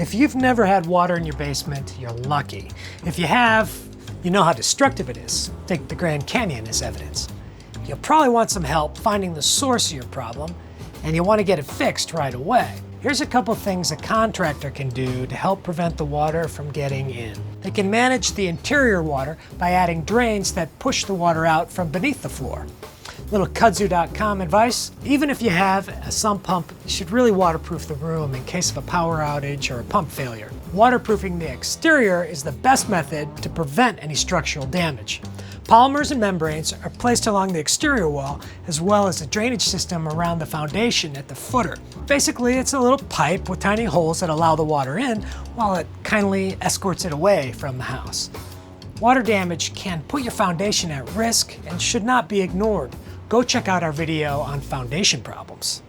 If you've never had water in your basement, you're lucky. If you have, you know how destructive it is. Take the Grand Canyon as evidence. You'll probably want some help finding the source of your problem, and you want to get it fixed right away. Here's a couple things a contractor can do to help prevent the water from getting in. They can manage the interior water by adding drains that push the water out from beneath the floor. Little kudzu.com advice: even if you have a sump pump, you should really waterproof the room in case of a power outage or a pump failure. Waterproofing the exterior is the best method to prevent any structural damage. Polymers and membranes are placed along the exterior wall, as well as a drainage system around the foundation at the footer. Basically, it's a little pipe with tiny holes that allow the water in, while it kindly escorts it away from the house. Water damage can put your foundation at risk and should not be ignored. Go check out our video on foundation problems.